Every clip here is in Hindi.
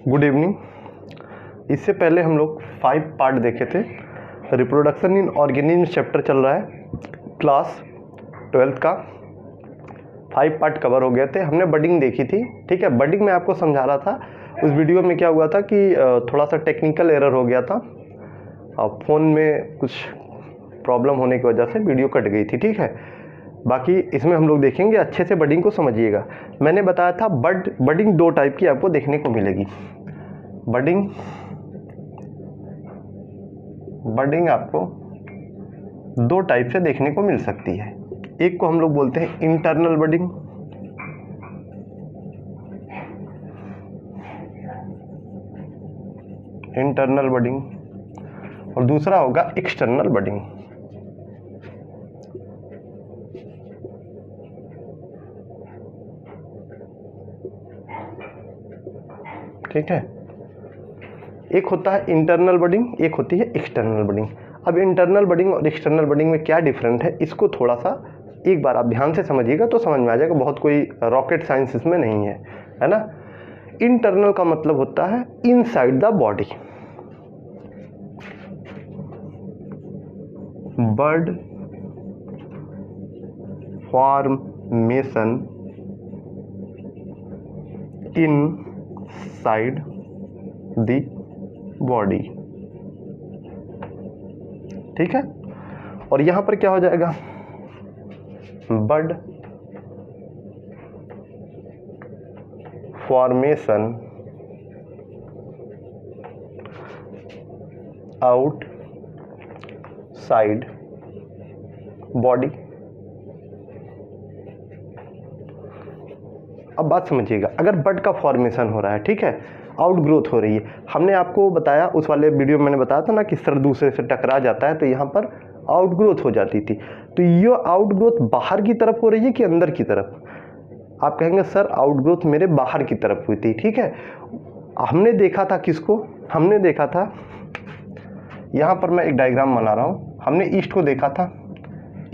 Good evening. इससे पहले हम लोग 5 पार्ट देखे थे। रिप्रोडक्शन इन ऑर्गेनिज्म चैप्टर चल रहा है, क्लास 12th का 5 पार्ट कवर हो गए थे। हमने बडिंग देखी थी, ठीक है। बडिंग में आपको समझा रहा था। उस वीडियो में क्या हुआ था कि थोड़ा सा टेक्निकल एरर हो गया था, फ़ोन में कुछ प्रॉब्लम होने की वजह से वीडियो कट गई थी, ठीक है। बाकी इसमें हम लोग देखेंगे, अच्छे से बडिंग को समझिएगा। मैंने बताया था बडिंग 2 टाइप की आपको देखने को मिलेगी। बडिंग आपको 2 टाइप से देखने को मिल सकती है। एक को हम लोग बोलते हैं इंटरनल बडिंग, और दूसरा होगा एक्सटर्नल बडिंग। ठीक है, एक होता है इंटरनल बडिंग, एक होती है एक्सटर्नल बडिंग। अब इंटरनल बडिंग और एक्सटर्नल बडिंग में क्या डिफरेंट है, इसको थोड़ा सा एक बार आप ध्यान से समझिएगा तो समझ में आ जाएगा। बहुत कोई रॉकेट साइंस इसमें नहीं है ना। इंटरनल का मतलब होता है inside the body. Bud formation inside the body, ठीक है। और यहां पर क्या हो जाएगा, बड फॉर्मेशन आउटसाइड बॉडी। अब बात समझिएगा, अगर बड का फॉर्मेशन हो रहा है, ठीक है, आउट ग्रोथ हो रही है। हमने आपको बताया, उस वाले वीडियो में मैंने बताया था ना कि सर दूसरे से टकरा जाता है तो यहाँ पर आउट ग्रोथ हो जाती थी। तो ये आउट ग्रोथ बाहर की तरफ हो रही है कि अंदर की तरफ? आप कहेंगे सर आउट ग्रोथ मेरे बाहर की तरफ हुई थी, ठीक है। हमने देखा था किसको, हमने देखा था, यहाँ पर मैं एक डायग्राम बना रहा हूँ। हमने ईस्ट को देखा था।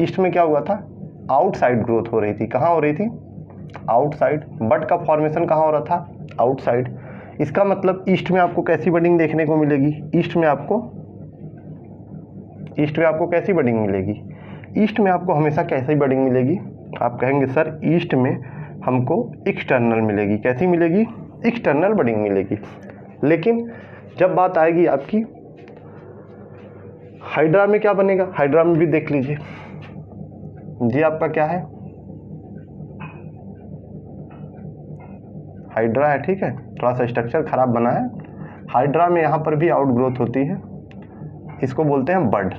ईस्ट में क्या हुआ था, आउटसाइड ग्रोथ हो रही थी। कहाँ हो रही थी? आउटसाइड। बड का फॉर्मेशन कहाँ हो रहा था? आउटसाइड। इसका मतलब ईस्ट में आपको कैसी बडिंग देखने को मिलेगी? ईस्ट में आपको कैसी बडिंग मिलेगी? ईस्ट में आपको हमेशा कैसी बडिंग मिलेगी? आप कहेंगे सर ईस्ट में हमको एक्सटर्नल मिलेगी। कैसी मिलेगी? एक्सटर्नल बडिंग मिलेगी। लेकिन जब बात आएगी आपकी हाइड्रा में, क्या बनेगा? हाइड्रा में भी देख लीजिए जी, आपका क्या है, हाइड्रा है, ठीक है। थोड़ा सा स्ट्रक्चर खराब बना है। हाइड्रा में यहाँ पर भी आउट ग्रोथ होती है, इसको बोलते हैं बड।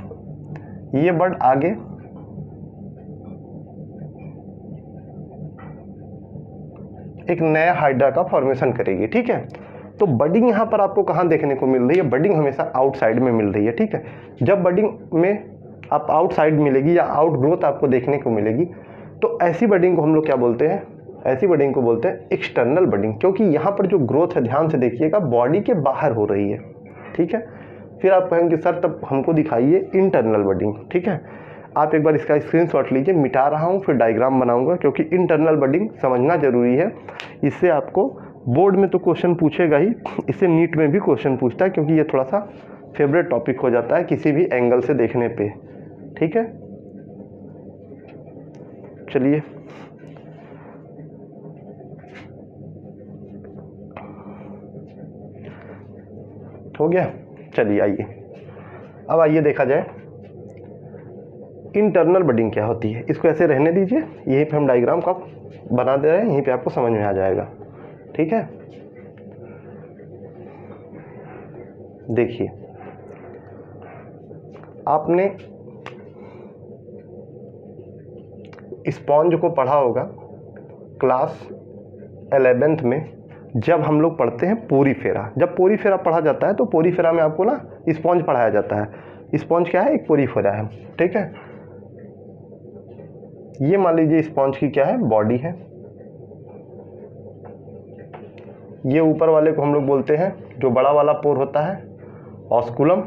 ये बड आगे एक नया हाइड्रा का फॉर्मेशन करेगी, ठीक है। तो बडिंग यहाँ पर आपको कहाँ देखने को मिल रही है? बडिंग हमेशा आउटसाइड में मिल रही है, ठीक है। जब बडिंग में आप आउटसाइड मिलेगी या आउट ग्रोथ आपको देखने को मिलेगी, तो ऐसी बडिंग को हम लोग क्या बोलते हैं? ऐसी बडिंग को बोलते हैं एक्सटर्नल बडिंग, क्योंकि यहाँ पर जो ग्रोथ है, ध्यान से देखिएगा, बॉडी के बाहर हो रही है, ठीक है। फिर आप कहेंगे सर तब हमको दिखाइए इंटरनल बडिंग, ठीक है। आप एक बार इसका स्क्रीनशॉट लीजिए, मिटा रहा हूँ फिर डायग्राम बनाऊंगा, क्योंकि इंटरनल बडिंग समझना जरूरी है। इससे आपको बोर्ड में तो क्वेश्चन पूछेगा ही, इससे नीट में भी क्वेश्चन पूछता है, क्योंकि ये थोड़ा सा फेवरेट टॉपिक हो जाता है किसी भी एंगल से देखने पे, ठीक है। चलिए हो गया। चलिए आइए, अब आइए देखा जाए इंटरनल बडिंग क्या होती है। इसको ऐसे रहने दीजिए, यहीं पे हम डायग्राम का बना दे रहे हैं, यहीं पे आपको समझ में आ जाएगा, ठीक है। देखिए, आपने स्पॉन्ज को पढ़ा होगा क्लास 11th में, जब हम लोग पढ़ते हैं पोरीफेरा। जब पोरीफेरा पढ़ा जाता है तो पोरीफेरा में आपको ना स्पॉन्ज पढ़ाया जाता है। स्पॉन्ज क्या है? एक पोरीफेरा है, ठीक है। ये मान लीजिए स्पॉन्ज की क्या है? बॉडी है। ये ऊपर वाले को हम लोग बोलते हैं, जो बड़ा वाला पोर होता है, ऑस्कुलम,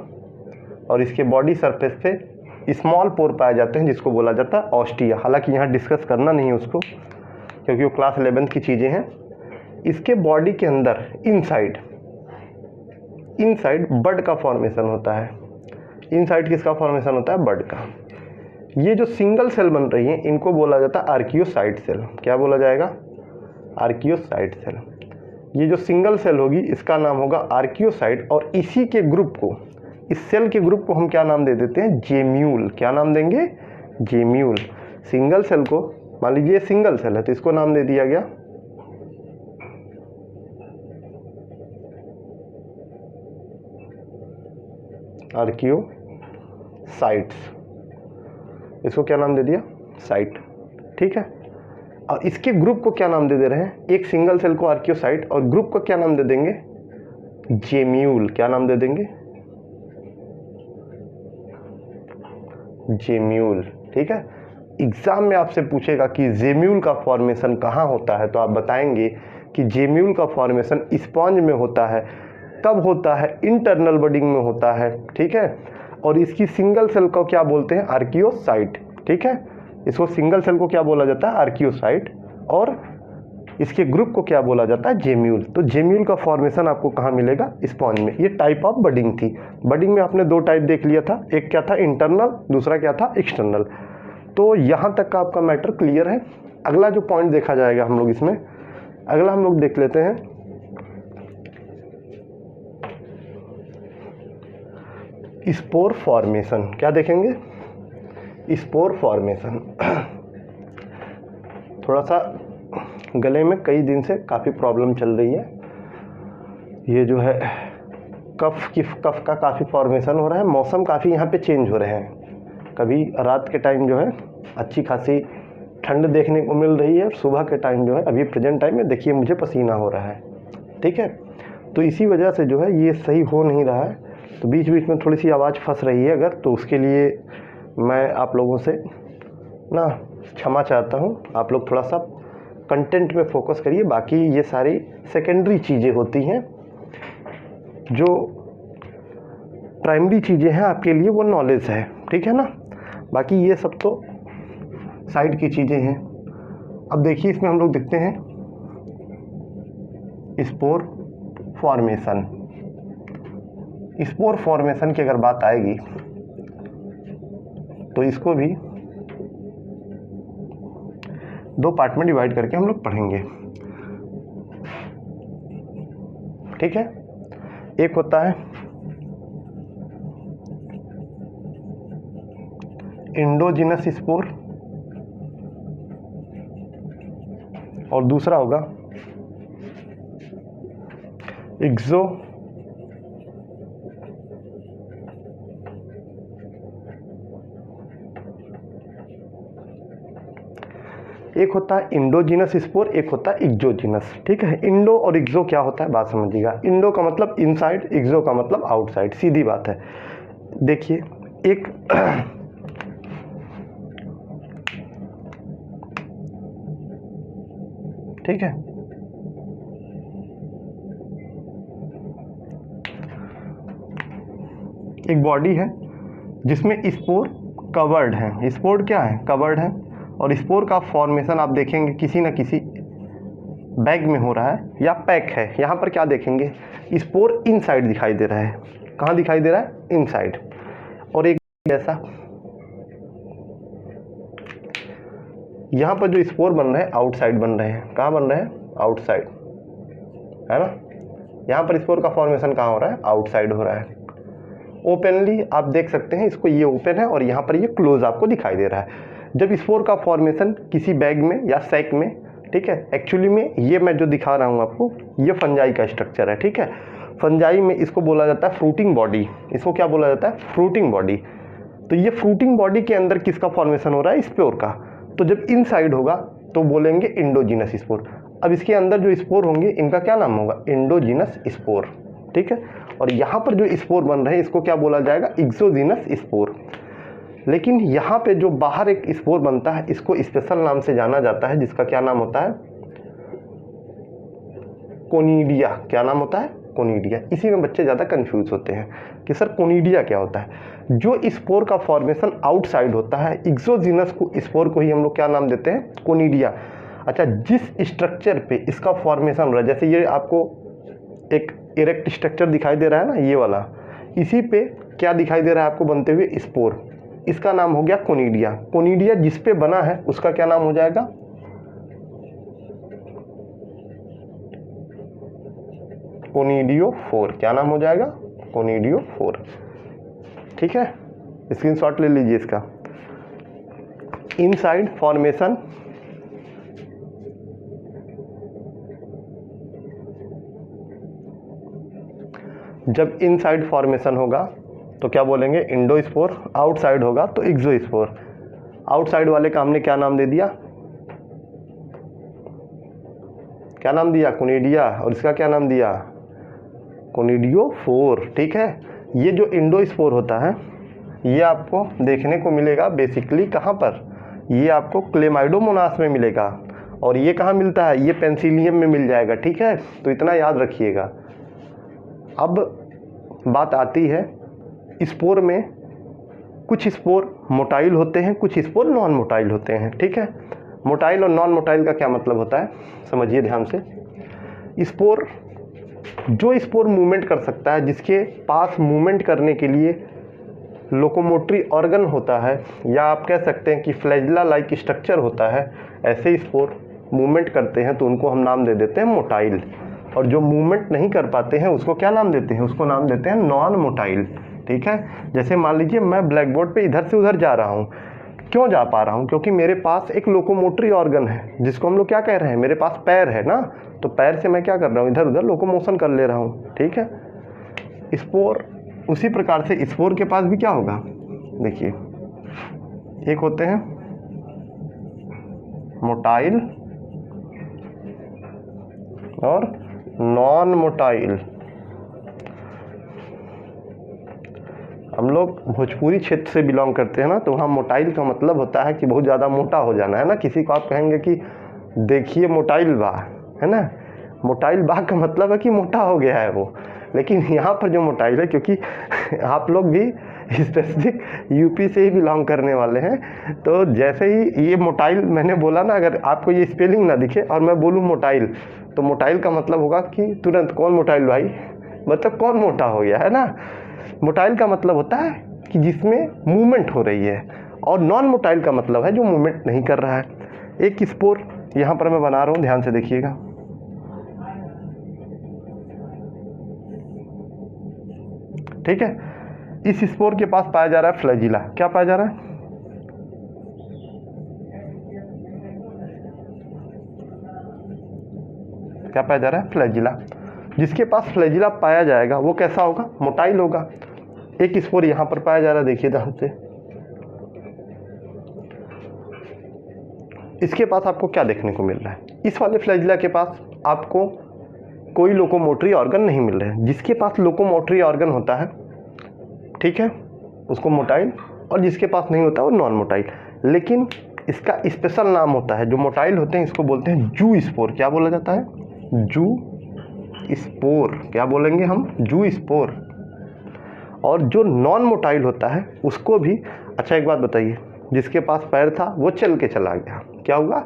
और इसके बॉडी सरफेस पे स्मॉल पोर पाए जाते हैं जिसको बोला जाता है ऑस्टिया। हालांकि यहाँ डिस्कस करना नहीं है उसको, क्योंकि वो क्लास 11th की चीज़ें हैं। इसके बॉडी के अंदर इनसाइड इनसाइड बड का फॉर्मेशन होता है। इनसाइड किसका फॉर्मेशन होता है? बड का। ये जो सिंगल सेल बन रही है इनको बोला जाता है आर्कियोसाइट सेल। क्या बोला जाएगा? Archaeocyte cell. ये जो सिंगल सेल होगी इसका नाम होगा आर्कियोसाइट, और इसी के ग्रुप को, इस सेल के ग्रुप को हम क्या नाम दे देते हैं? जेम्यूल। क्या नाम देंगे? जेम्यूल। सिंगल सेल को, मान लीजिए सिंगल सेल है तो इसको नाम दे दिया गया आर्कियोसाइट्स। इसको क्या नाम दे दिया? साइट। ठीक है। और इसके ग्रुप को क्या नाम दे दे रहे हैं? एक सिंगल सेल को आर्कियोसाइट और ग्रुप को क्या नाम दे देंगे? जेम्यूल। क्या नाम दे देंगे? जेम्यूल। ठीक है। एग्जाम में आपसे पूछेगा कि जेम्यूल का फॉर्मेशन कहाँ होता है, तो आप बताएंगे कि जेम्यूल का फॉर्मेशन स्पॉन्ज में होता है। कब होता है? इंटरनल बडिंग में होता है। ठीक है। और इसकी सिंगल सेल को क्या बोलते हैं? आर्कियोसाइट। ठीक है। इसको सिंगल सेल को क्या बोला जाता है? आर्कियोसाइट, और इसके ग्रुप को क्या बोला जाता है? जेम्यूल। तो जेम्यूल का फॉर्मेशन आपको कहाँ मिलेगा? स्पॉन्ज में। ये टाइप ऑफ बडिंग थी। बडिंग में आपने दो टाइप देख लिया था, एक क्या था? इंटरनल, दूसरा क्या था? एक्सटर्नल। तो यहाँ तक का आपका मैटर क्लियर है। अगला जो पॉइंट देखा जाएगा हम लोग इसमें, अगला हम लोग देख लेते हैं स्पोर फॉर्मेशन। क्या देखेंगे? Spore formation. थोड़ा सा गले में कई दिन से काफ़ी प्रॉब्लम चल रही है। ये जो है कफ का काफ़ी फॉर्मेशन हो रहा है। मौसम काफ़ी यहाँ पे चेंज हो रहे हैं। कभी रात के टाइम जो है अच्छी खासी ठंड देखने को मिल रही है, और सुबह के टाइम जो है अभी प्रेजेंट टाइम में देखिए मुझे पसीना हो रहा है। ठीक है। तो इसी वजह से जो है ये सही हो नहीं रहा है, तो बीच बीच में थोड़ी सी आवाज़ फंस रही है अगर, तो उसके लिए मैं आप लोगों से ना क्षमा चाहता हूँ। आप लोग थोड़ा सा कंटेंट में फोकस करिए। बाकी ये सारी सेकेंडरी चीज़ें होती हैं, जो प्राइमरी चीज़ें हैं आपके लिए वो नॉलेज है। ठीक है ना। बाकी ये सब तो साइड की चीज़ें हैं। अब देखिए इसमें हम लोग देखते हैं स्पोर फॉर्मेशन। स्पोर फॉर्मेशन की अगर बात आएगी तो इसको भी दो पार्ट में डिवाइड करके हम लोग पढ़ेंगे। ठीक है। एक होता है एंडोजिनस स्पोर, और दूसरा होगा एक्सो एक होता है इंडोजिनस स्पोर, एक होता है एक्सोजिनस। ठीक है। इंडो और एक्सो क्या होता है बात समझिएगा। इंडो का मतलब इनसाइड, एक्सो का मतलब आउटसाइड, सीधी बात है। देखिए एक ठीक है, एक बॉडी है जिसमें स्पोर कवर्ड है। स्पोर क्या है? कवर्ड है। और स्पोर का फॉर्मेशन आप देखेंगे किसी न किसी बैग में हो रहा है या पैक है। यहाँ पर क्या देखेंगे? स्पोर इनसाइड दिखाई दे रहा है। कहाँ दिखाई दे रहा है? इनसाइड। और एक ऐसा यहाँ पर जो स्पोर बन रहे हैं आउटसाइड बन रहे हैं। कहाँ बन रहे हैं? आउटसाइड, है ना। यहाँ पर स्पोर का फॉर्मेशन कहाँ हो रहा है? आउटसाइड हो रहा है। ओपनली आप देख सकते हैं, इसको ये ओपन है और यहाँ पर ये क्लोज आपको दिखाई दे रहा है। जब स्पोर का फॉर्मेशन किसी बैग में या सैक में, ठीक है, एक्चुअली में ये मैं जो दिखा रहा हूँ आपको ये फंजाई का स्ट्रक्चर है। ठीक है। फंजाई में इसको बोला जाता है फ्रूटिंग बॉडी। इसको क्या बोला जाता है? Fruiting body. तो ये फ्रूटिंग बॉडी के अंदर किसका फॉर्मेशन हो रहा है? स्पोर का। तो जब इनसाइड होगा तो बोलेंगे इंडोजिनस स्पोर। अब इसके अंदर जो स्पोर होंगे इनका क्या नाम होगा? Indigenous spore. ठीक है। और यहाँ पर जो स्पोर बन रहे हैं इसको क्या बोला जाएगा? Exogenous spore. लेकिन यहाँ पे जो बाहर एक स्पोर बनता है इसको स्पेशल नाम से जाना जाता है, जिसका क्या नाम होता है? कोनिडिया। क्या नाम होता है? कोनिडिया। इसी में बच्चे ज़्यादा कंफ्यूज होते हैं कि सर कोनिडिया क्या होता है। जो स्पोर का फॉर्मेशन आउटसाइड होता है, एक्सोजिनस को स्पोर को ही हम लोग क्या नाम देते हैं? कोनिडिया। अच्छा, जिस स्ट्रक्चर पे इसका फॉर्मेशन हो रहा है, जैसे ये आपको एक इरेक्ट स्ट्रक्चर दिखाई दे रहा है ना, ये वाला, इसी पे क्या दिखाई दे रहा है आपको बनते हुए? स्पोर। इसका नाम हो गया कोनिडिया। कोनिडिया जिस पे बना है उसका क्या नाम हो जाएगा? कोनिडियोफोर। क्या नाम हो जाएगा? कोनिडियोफोर। ठीक है, स्क्रीनशॉट ले लीजिए इसका। इनसाइड फॉर्मेशन, जब इनसाइड फॉर्मेशन होगा तो क्या बोलेंगे? इंडोस्पोर। आउटसाइड होगा तो एक्सोस्पोर। आउटसाइड वाले का हमने क्या नाम दे दिया? क्या नाम दिया? कोनिडिया। और इसका क्या नाम दिया? कोनिडियोफोर। ठीक है, ये जो इंडोस्पोर होता है ये आपको देखने को मिलेगा बेसिकली कहाँ पर? ये आपको क्लेमाइडोमोनास में मिलेगा। और ये कहाँ मिलता है? ये पेंसिलियम में मिल जाएगा। ठीक है, तो इतना याद रखिएगा। अब बात आती है स्पोर में, कुछ स्पोर मोटाइल होते हैं, कुछ स्पोर नॉन मोटाइल होते हैं। ठीक है, मोटाइल और नॉन मोटाइल का क्या मतलब होता है समझिए ध्यान से। स्पोर, जो स्पोर मूवमेंट कर सकता है, जिसके पास मूवमेंट करने के लिए लोकोमोटरी ऑर्गन होता है, या आप कह सकते हैं कि फ्लैजिला लाइक स्ट्रक्चर होता है, ऐसे स्पोर मूवमेंट करते हैं तो उनको हम नाम दे देते हैं मोटाइल। और जो मूवमेंट नहीं कर पाते हैं उसको क्या नाम देते हैं? उसको नाम देते हैं नॉन मोटाइल। ठीक है, जैसे मान लीजिए मैं ब्लैक बोर्ड पे इधर से उधर जा रहा हूँ, क्यों जा पा रहा हूँ? क्योंकि मेरे पास एक लोकोमोटरी ऑर्गन है, जिसको हम लोग क्या कह रहे हैं? मेरे पास पैर है ना, तो पैर से मैं क्या कर रहा हूँ? इधर उधर लोकोमोशन कर ले रहा हूँ। ठीक है, स्पोर उसी प्रकार से स्पोर के पास भी क्या होगा? देखिए, एक होते हैं मोटाइल और नॉन मोटाइल। हम लोग भोजपुरी क्षेत्र से बिलोंग करते हैं ना, तो वहाँ मोटाइल का मतलब होता है कि बहुत ज़्यादा मोटा हो जाना है ना। किसी को आप कहेंगे कि देखिए मोटाइल बा, है ना, मोटाइल बा का मतलब है कि मोटा हो गया है वो। लेकिन यहाँ पर जो मोटाइल है, क्योंकि आप लोग भी स्पेसिफिक यूपी से ही बिलोंग करने वाले हैं, तो जैसे ही ये मोटाइल मैंने बोला ना, अगर आपको ये स्पेलिंग ना दिखे और मैं बोलूँ मोटाइल, तो मोटाइल का मतलब होगा कि तुरंत कौन मोटाइल भाई, मतलब कौन मोटा हो गया, है ना। मोटाइल का मतलब होता है कि जिसमें मूवमेंट हो रही है, और नॉन मोटाइल का मतलब है जो मूवमेंट नहीं कर रहा है। एक स्पोर यहाँ पर मैं बना रहा हूँ, ध्यान से देखिएगा। ठीक है, इस स्पोर के पास पाया जा रहा है फ्लैजिला। क्या पाया जा रहा है? क्या पाया जा रहा है? फ्लैजिला। जिसके पास फ्लैजिला पाया जाएगा वो कैसा होगा? मोटाइल होगा। एक स्पोर यहाँ पर पाया जा रहा है, देखिए ध्यान से। इसके पास आपको क्या देखने को मिल रहा है? इस वाले फ्लैजिला के पास आपको कोई लोकोमोटरी ऑर्गन नहीं मिल रहे हैं। जिसके पास लोकोमोटरी ऑर्गन होता है, ठीक है, उसको मोटाइल, और जिसके पास नहीं होता वो नॉन मोटाइल। लेकिन इसका स्पेशल नाम होता है, जो मोटाइल होते हैं इसको बोलते हैं जू स्पोर। क्या बोला जाता है? जू स्पोर। क्या बोलेंगे हम? जू स्पोर। और जो नॉन मोटाइल होता है उसको भी, अच्छा एक बात बताइए, जिसके पास पैर था वो चल के चला गया, क्या हुआ?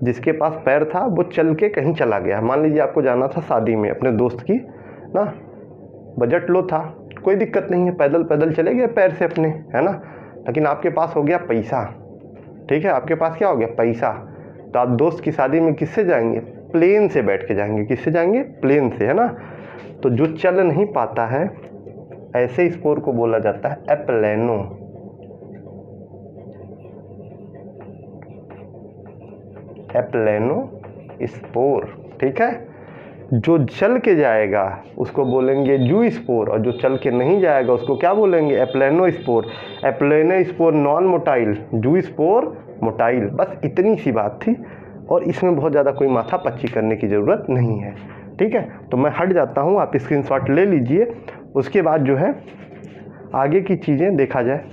जिसके पास पैर था वो चल के कहीं चला गया। मान लीजिए आपको जाना था शादी में अपने दोस्त की ना, बजट लो था, कोई दिक्कत नहीं है, पैदल पैदल चले गए पैर से अपने, है ना। लेकिन आपके पास हो गया पैसा, ठीक है, आपके पास क्या हो गया? पैसा। तो आप दोस्त की शादी में किससे जाएंगे? प्लेन से बैठ के जाएंगे। किससे जाएंगे? प्लेन से, है ना। तो जो चल नहीं पाता है, ऐसे स्पोर को बोला जाता है एप्लेनो। एप्लेनो स्पोर, ठीक है। जो चल के जाएगा उसको बोलेंगे जू स्पोर, और जो चल के नहीं जाएगा उसको क्या बोलेंगे? एप्लेनो स्पोर। एप्लेनो स्पोर नॉन मोटाइल, जू स्पोर मोटाइल। बस इतनी सी बात थी, और इसमें बहुत ज़्यादा कोई माथा पच्ची करने की ज़रूरत नहीं है, ठीक है। तो मैं हट जाता हूँ, आप स्क्रीनशॉट ले लीजिए। उसके बाद जो है आगे की चीज़ें देखा जाए।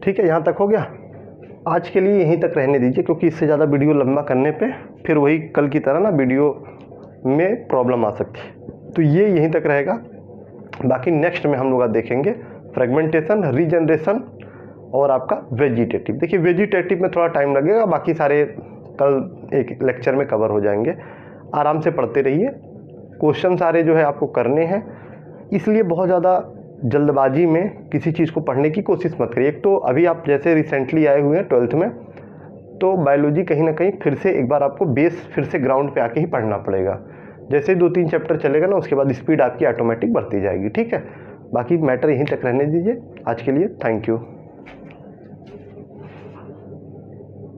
ठीक है, यहाँ तक हो गया। आज के लिए यहीं तक रहने दीजिए, क्योंकि इससे ज़्यादा वीडियो लंबा करने पे फिर वही कल की तरह ना वीडियो में प्रॉब्लम आ सकती है। तो ये यहीं तक रहेगा। बाकी नेक्स्ट में हम लोग देखेंगे फ्रेगमेंटेशन, रीजनरेशन और आपका वेजिटेटिव। देखिए वेजिटेटिव में थोड़ा टाइम लगेगा, बाकी सारे कल एक लेक्चर में कवर हो जाएंगे। आराम से पढ़ते रहिए, क्वेश्चन सारे जो है आपको करने हैं, इसलिए बहुत ज़्यादा जल्दबाजी में किसी चीज़ को पढ़ने की कोशिश मत करिए। एक तो अभी आप जैसे रिसेंटली आए हुए हैं 12th में, तो बायोलॉजी कहीं ना कहीं फिर से एक बार आपको बेस फिर से ग्राउंड पे आके ही पढ़ना पड़ेगा। जैसे 2-3 चैप्टर चलेगा ना, उसके बाद स्पीड आपकी ऑटोमेटिक बढ़ती जाएगी। ठीक है, बाकी मैटर यहीं तक रहने दीजिए। आज के लिए थैंक यू।